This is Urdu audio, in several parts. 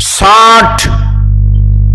60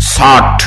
60।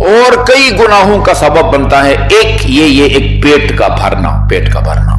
اور کئی گناہوں کا سبب بنتا ہے. ایک یہ ایک پیٹ کا بھرنا.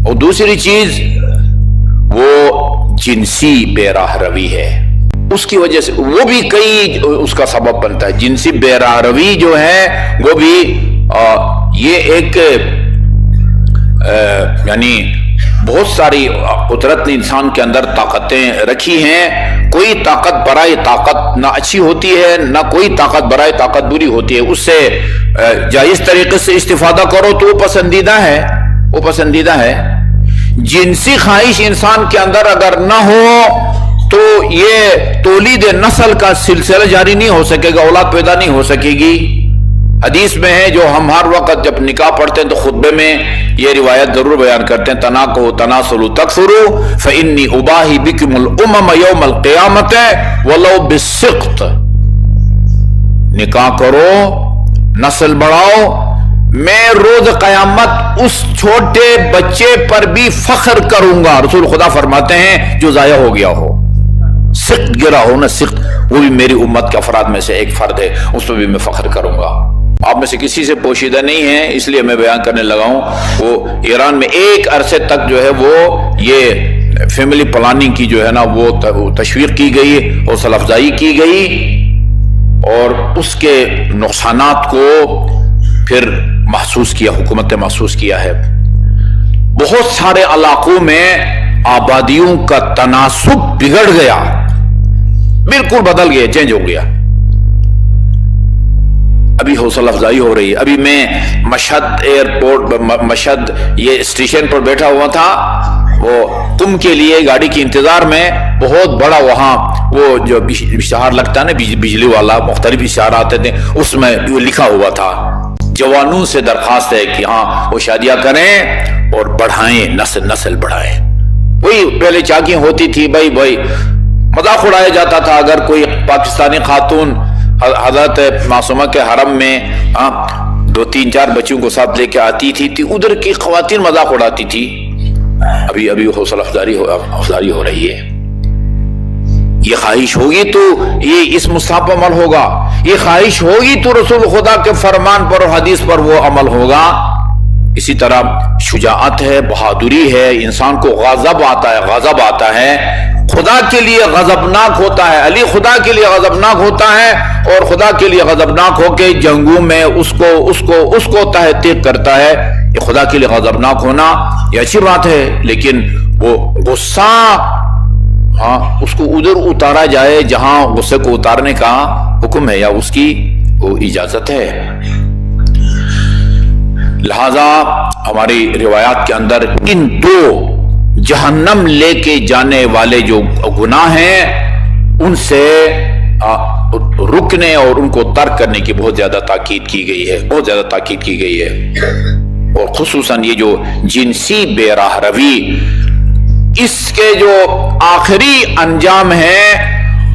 اور دوسری چیز وہ جنسی بے راہ روی ہے، اس کی وجہ سے وہ بھی کئی اس کا سبب بنتا ہے. جنسی بے راہ روی جو ہے وہ بھی یہ ایک یعنی بہت ساری قدرت نے انسان کے اندر طاقتیں رکھی ہیں. کوئی طاقت برائے طاقت نہ اچھی ہوتی ہے، نہ کوئی طاقت برائے طاقت بری ہوتی ہے. اس سے جائز طریقے سے استفادہ کرو تو وہ پسندیدہ ہے. جنسی خواہش انسان کے اندر اگر نہ ہو تو یہ تولید نسل کا سلسلہ جاری نہیں ہو سکے گا، اولاد پیدا نہیں ہو سکے گی. حدیث میں ہے، جو ہم ہر وقت جب نکاح پڑھتے ہیں تو خطبے میں یہ روایت ضرور بیان کرتے ہیں، تناکحوا تناسلوا تکثروا فإنی اباہی بکم الامم یوم القیامۃ ولو بالسقط. نکاح کرو، نسل بڑھاؤ، میں روز قیامت اس چھوٹے بچے پر بھی فخر کروں گا. رسول خدا فرماتے ہیں جو ضائع ہو گیا ہو، سقط گرا ہو نا، سقط، وہ بھی میری امت کے افراد میں سے ایک فرد ہے، اس پر بھی میں فخر کروں گا. آپ میں سے کسی سے پوشیدہ نہیں ہے، اس لیے میں بیان کرنے لگا ہوں. وہ ایران میں ایک عرصے تک جو ہے وہ یہ فیملی پلاننگ کی جو ہے نا وہ تشویق کی گئی، حوصلہ افزائی کی گئی، اور اس کے نقصانات کو پھر محسوس کیا، حکومت نے محسوس کیا ہے. بہت سارے علاقوں میں آبادیوں کا تناسب بگڑ گیا، بالکل بدل گیا، چینج ہو گیا. ابھی حوصلہ افزائی ہو رہی ہے. ابھی میں مشہد ایئرپورٹ، مشہد یہ اسٹیشن پر بیٹھا ہوا تھا، وہ قم کے لیے گاڑی کے انتظار میں. بہت بڑا وہاں وہ جو اشتہار لگتا ہے نا بجلی والا، مختلف اشتہار آتے تھے، اس میں وہ لکھا ہوا تھا جوانوں سے درخواست ہے کہ ہاں وہ شادیاں کریں اور بڑھائیں، نسل بڑھائیں. وہی پہلے چاقیاں ہوتی تھی، بھائی مذاق اڑایا جاتا تھا. اگر کوئی پاکستانی خاتون حضرت معصومہ کے حرم میں 2-3-4 بچوں کو ساتھ لے کے آتی تھی تو ادھر کی خواتین مذاق اڑاتی تھی. ابھی حوصلہ افزاری ہو رہی ہے. یہ خواہش ہوگی تو یہ اس مصحف پر عمل ہوگا، یہ خواہش ہوگی تو رسول خدا کے فرمان پر اور حدیث پر وہ عمل ہوگا. اسی طرح شجاعت ہے، بہادری ہے، انسان کو غضب آتا ہے، خدا کے لیے غضبناک ہوتا ہے. علی خدا کے لیے غضبناک ہوتا ہے، اور خدا کے لیے غضبناک ہو کے جنگوں میں اس کو تحقیق کرتا ہے. یہ خدا کے لیے غضبناک ہونا یہ اچھی بات ہے، لیکن وہ غصہ اس کو ادھر اتارا جائے جہاں غصے کو اتارنے کا حکم ہے یا اس کی وہ اجازت ہے. لہذا ہماری روایات کے اندر ان 2 جہنم لے کے جانے والے جو گناہ ہیں ان سے رکنے اور ان کو ترک کرنے کی بہت زیادہ تاکید کی گئی ہے. اور خصوصاً یہ جو جنسی بے راہ روی، اس کے جو آخری انجام ہے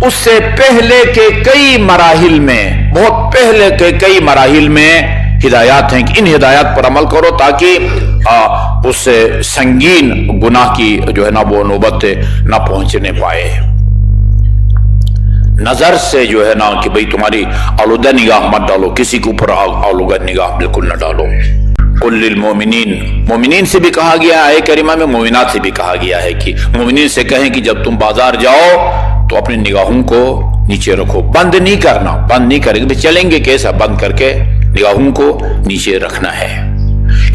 اس سے پہلے کے کئی مراحل میں، بہت پہلے کے کئی مراحل میں ہدایات ہیں کہ ان ہدایات پر عمل کرو تاکہ اس سے سنگین گناہ کی جو ہے نا وہ نوبت نہ پہنچنے پائے. نظر سے جو ہے نا کہ بھئی تمہاری آلودہ نگاہ مت ڈالو، کسی کے اوپر آلودہ نگاہ بالکل نہ ڈالو. قل للمؤمنین، مومنین سے بھی کہا گیا ہے، کریمہ میں مومنات سے بھی کہا گیا ہے کہ مومنین سے کہیں کہ جب تم بازار جاؤ تو اپنی نگاہوں کو نیچے رکھو، بند نہیں کریں گے، چلیں گے کیسا، بند کر کے نگاہوں کو نیچے رکھنا ہے.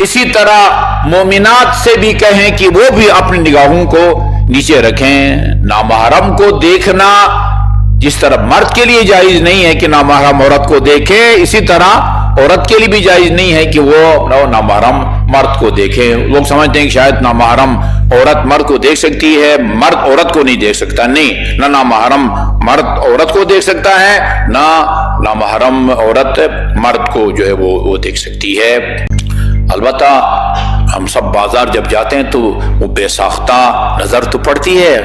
اسی طرح مومنات سے بھی کہیں کہ وہ بھی اپنی نگاہوں کو نیچے رکھیں. نامحرم کو دیکھنا جس طرح مرد کے لیے جائز نہیں ہے کہ نامحرم عورت کو دیکھے، اسی طرح عورت کے لیے بھی جائز نہیں ہے کہ وہ نامحرم مرد کو دیکھے. لوگ سمجھتے ہیں کہ شاید نامحرم عورت مرد کو دیکھ سکتی ہے، مرد عورت کو نہیں دیکھ سکتا. نہیں، نہ نامحرم مرد عورت کو دیکھ سکتا ہے، نہ نامحرم عورت مرد کو جو ہے وہ دیکھ سکتی ہے. البتہ ہم سب بازار جب جاتے ہیں تو وہ بے ساختہ نظر تو پڑتی ہے،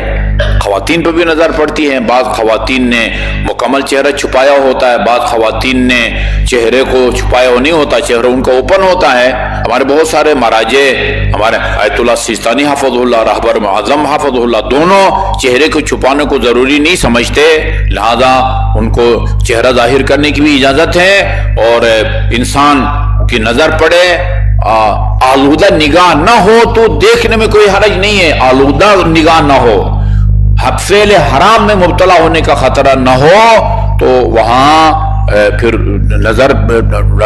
خواتین پہ بھی نظر پڑتی ہے. بعض خواتین نے مکمل چہرہ چھپایا ہوتا ہے, بعض خواتین نے چہرے کو چھپایا نہیں ہوتا, چہرہ ان کا اوپن ہوتا ہے. ہمارے بہت سارے مراجع, ہمارے آیت اللہ سیستانی حافظ اللہ, رہبر اعظم حافظ اللہ, دونوں چہرے کو چھپانے کو ضروری نہیں سمجھتے, لہذا ان کو چہرہ ظاہر کرنے کی بھی اجازت ہے. اور انسان کی نظر پڑے, آلودہ نگاہ نہ ہو تو دیکھنے میں کوئی حرج نہیں ہے. آلودہ نگاہ نہ ہو, فعل حرام میں مبتلا ہونے کا خطرہ نہ ہو تو وہاں پھر نظر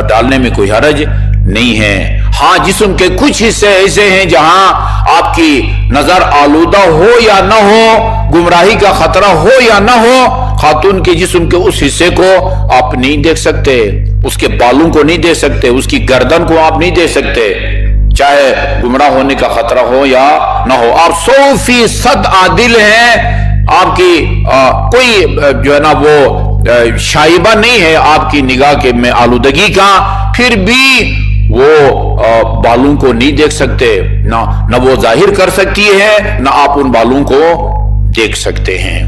ڈالنے میں کوئی حرج نہیں ہے. ہاں, جسم کے کچھ حصے ایسے ہیں جہاں آپ کی نظر آلودہ ہو یا نہ ہو, گمراہی کا خطرہ ہو یا نہ ہو, خاتون کے جسم کے اس حصے کو آپ نہیں دیکھ سکتے, اس کے بالوں کو نہیں دیکھ سکتے, اس کی گردن کو آپ نہیں دیکھ سکتے, چاہے گمراہ ہونے کا خطرہ ہو یا نہ ہو. آپ 100% عادل ہیں, آپ کی کوئی جو ہے نا وہ شائبہ نہیں ہے آپ کی نگاہ کے میں آلودگی کا, پھر بھی وہ بالوں کو نہیں دیکھ سکتے, نہ وہ ظاہر کر سکتی ہے, نہ آپ ان بالوں کو دیکھ سکتے ہیں.